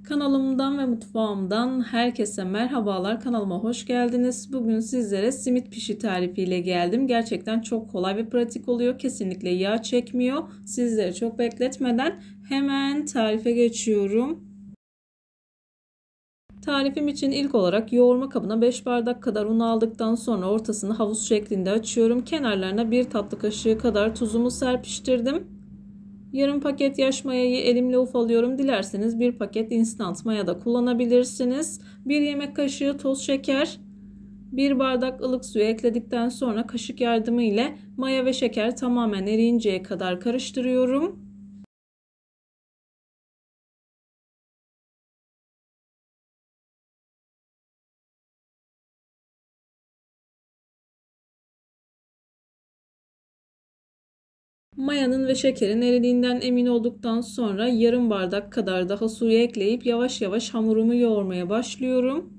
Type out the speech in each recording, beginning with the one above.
Kanalımdan ve mutfağımdan herkese merhabalar. Kanalıma hoş geldiniz. Bugün sizlere simit pişi tarifiyle geldim. Gerçekten çok kolay ve pratik oluyor. Kesinlikle yağ çekmiyor. Sizleri çok bekletmeden hemen tarife geçiyorum. Tarifim için ilk olarak yoğurma kabına 5 bardak kadar un aldıktan sonra ortasını havuz şeklinde açıyorum. Kenarlarına 1 tatlı kaşığı kadar tuzumu serpiştirdim. Yarım paket yaş mayayı elimle ufalıyorum. Dilerseniz bir paket instant maya da kullanabilirsiniz. 1 yemek kaşığı toz şeker, 1 bardak ılık suyu ekledikten sonra kaşık yardımı ile maya ve şeker tamamen eriyinceye kadar karıştırıyorum. Mayanın ve şekerin eridiğinden emin olduktan sonra yarım bardak kadar daha suyu ekleyip yavaş yavaş hamurumu yoğurmaya başlıyorum.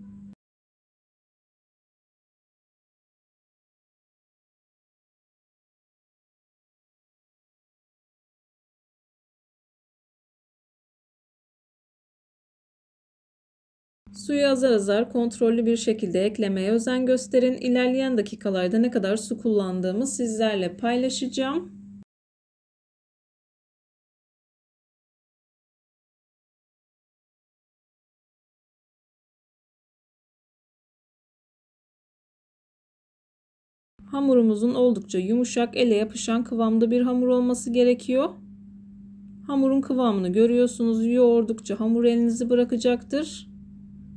Suyu azar azar kontrollü bir şekilde eklemeye özen gösterin. İlerleyen dakikalarda ne kadar su kullandığımı sizlerle paylaşacağım. Hamurumuzun oldukça yumuşak, ele yapışan kıvamda bir hamur olması gerekiyor. Hamurun kıvamını görüyorsunuz. Yoğurdukça hamur elinizi bırakacaktır.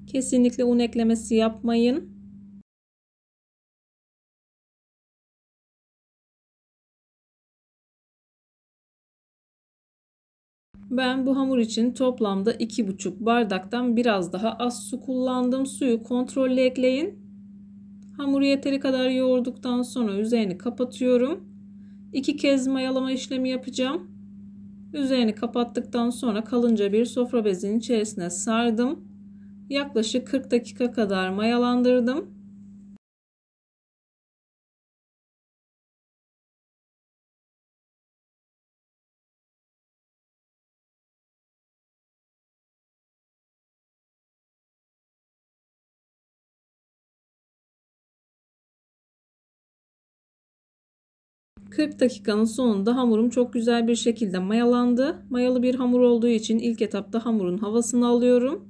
Kesinlikle un eklemesi yapmayın. Ben bu hamur için toplamda 2,5 bardaktan biraz daha az su kullandım. Suyu kontrollü ekleyin. Hamuru yeteri kadar yoğurduktan sonra üzerini kapatıyorum. 2 kez mayalama işlemi yapacağım. Üzerini kapattıktan sonra kalınca bir sofra bezinin içerisine sardım. Yaklaşık 40 dakika kadar mayalandırdım. ...40 dakikanın sonunda hamurum çok güzel bir şekilde mayalandı. Mayalı bir hamur olduğu için ilk etapta hamurun havasını alıyorum.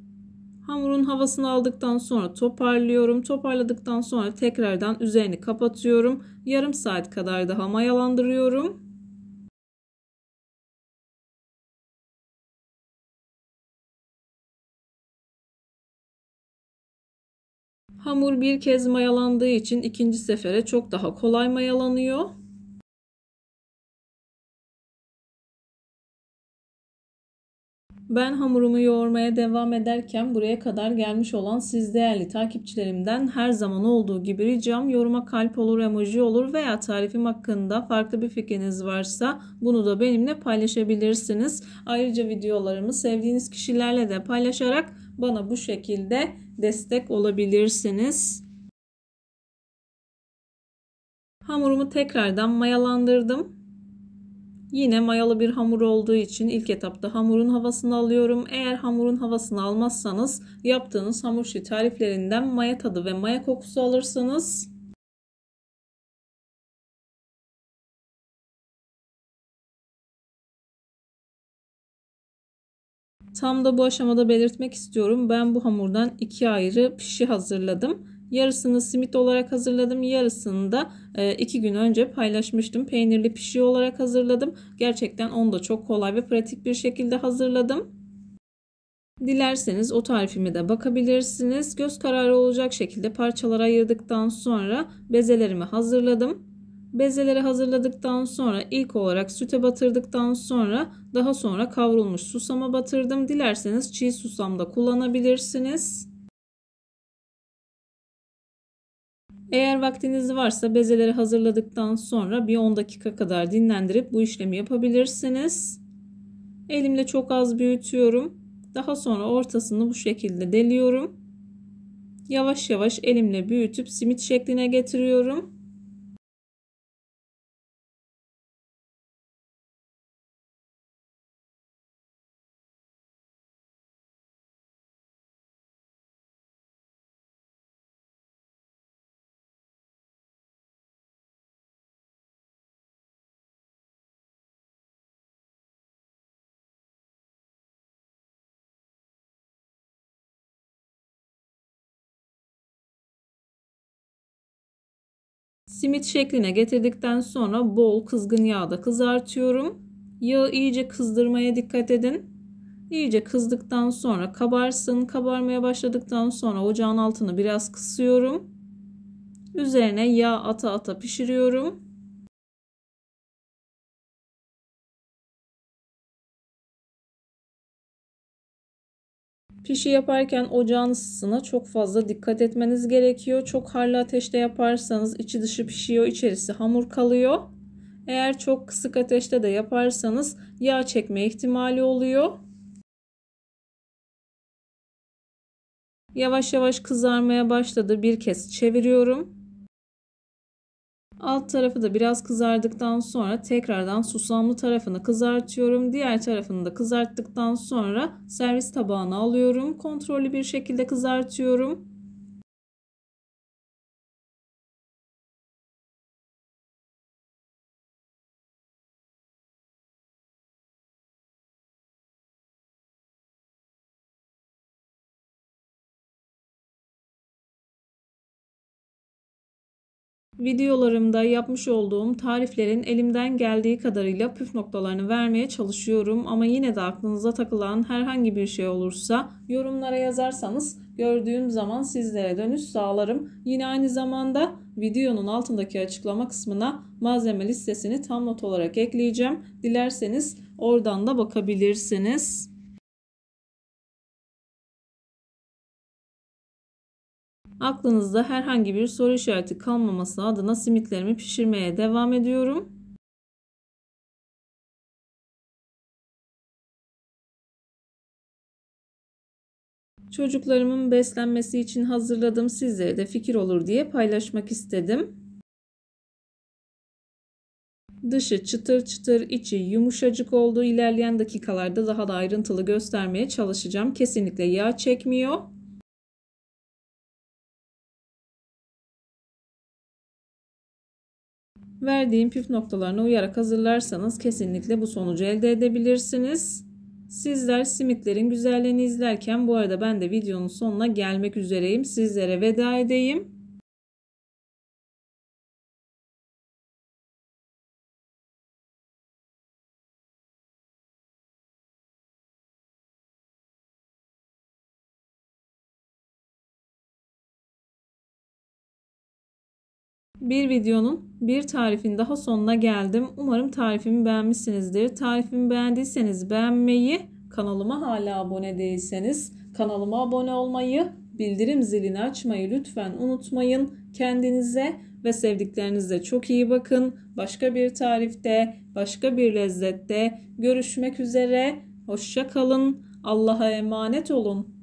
Hamurun havasını aldıktan sonra toparlıyorum. Toparladıktan sonra tekrardan üzerini kapatıyorum. Yarım saat kadar daha mayalandırıyorum. Hamur bir kez mayalandığı için ikinci sefere çok daha kolay mayalanıyor. Ben hamurumu yoğurmaya devam ederken buraya kadar gelmiş olan siz değerli takipçilerimden her zaman olduğu gibi ricam yoruma kalp olur, emoji olur veya tarifim hakkında farklı bir fikriniz varsa bunu da benimle paylaşabilirsiniz. Ayrıca videolarımı sevdiğiniz kişilerle de paylaşarak bana bu şekilde destek olabilirsiniz. Hamurumu tekrardan mayalandırdım. Yine mayalı bir hamur olduğu için ilk etapta hamurun havasını alıyorum. Eğer hamurun havasını almazsanız yaptığınız hamur işi tariflerinden maya tadı ve maya kokusu alırsınız. Tam da bu aşamada belirtmek istiyorum. Ben bu hamurdan 2 ayrı pişi hazırladım. Yarısını simit olarak hazırladım. Yarısını da 2 gün önce paylaşmıştım. Peynirli pişi olarak hazırladım. Gerçekten onu da çok kolay ve pratik bir şekilde hazırladım. Dilerseniz o tarifime de bakabilirsiniz. Göz kararı olacak şekilde parçalara ayırdıktan sonra bezelerimi hazırladım. Bezeleri hazırladıktan sonra ilk olarak süte batırdıktan sonra daha sonra kavrulmuş susama batırdım. Dilerseniz çiğ susam da kullanabilirsiniz. Eğer vaktiniz varsa bezeleri hazırladıktan sonra bir 10 dakika kadar dinlendirip bu işlemi yapabilirsiniz. Elimle çok az büyütüyorum. Daha sonra ortasını bu şekilde deliyorum. Yavaş yavaş elimle büyütüp simit şekline getiriyorum. Simit şekline getirdikten sonra bol kızgın yağda kızartıyorum. Yağı iyice kızdırmaya dikkat edin. İyice kızdıktan sonra kabarsın. Kabarmaya başladıktan sonra ocağın altını biraz kısıyorum. Üzerine yağ ata ata pişiriyorum. Pişi yaparken ocağın ısısına çok fazla dikkat etmeniz gerekiyor. Çok harlı ateşte yaparsanız içi dışı pişiyor, içerisi hamur kalıyor. Eğer çok kısık ateşte de yaparsanız yağ çekme ihtimali oluyor. Yavaş yavaş kızarmaya başladı. Bir kez çeviriyorum. Alt tarafı da biraz kızardıktan sonra tekrardan susamlı tarafını kızartıyorum. Diğer tarafını da kızarttıktan sonra servis tabağına alıyorum. Kontrollü bir şekilde kızartıyorum. Videolarımda yapmış olduğum tariflerin elimden geldiği kadarıyla püf noktalarını vermeye çalışıyorum. Ama yine de aklınıza takılan herhangi bir şey olursa yorumlara yazarsanız gördüğüm zaman sizlere dönüş sağlarım. Yine aynı zamanda videonun altındaki açıklama kısmına malzeme listesini tam not olarak ekleyeceğim. Dilerseniz oradan da bakabilirsiniz. Aklınızda herhangi bir soru işareti kalmaması adına simitlerimi pişirmeye devam ediyorum. Çocuklarımın beslenmesi için hazırladım. Sizlere de fikir olur diye paylaşmak istedim. Dışı çıtır çıtır, içi yumuşacık oldu. İlerleyen dakikalarda daha da ayrıntılı göstermeye çalışacağım. Kesinlikle yağ çekmiyor. Verdiğim püf noktalarına uyarak hazırlarsanız kesinlikle bu sonucu elde edebilirsiniz. Sizler simitlerin güzelliğini izlerken bu arada ben de videonun sonuna gelmek üzereyim. Sizlere veda edeyim. Bir tarifin daha sonuna geldim. Umarım tarifimi beğenmişsinizdir. Tarifimi beğendiyseniz beğenmeyi, kanalıma hala abone değilseniz kanalıma abone olmayı, bildirim zilini açmayı lütfen unutmayın. Kendinize ve sevdiklerinize çok iyi bakın. Başka bir tarifte, başka bir lezzette görüşmek üzere. Hoşça kalın. Allah'a emanet olun.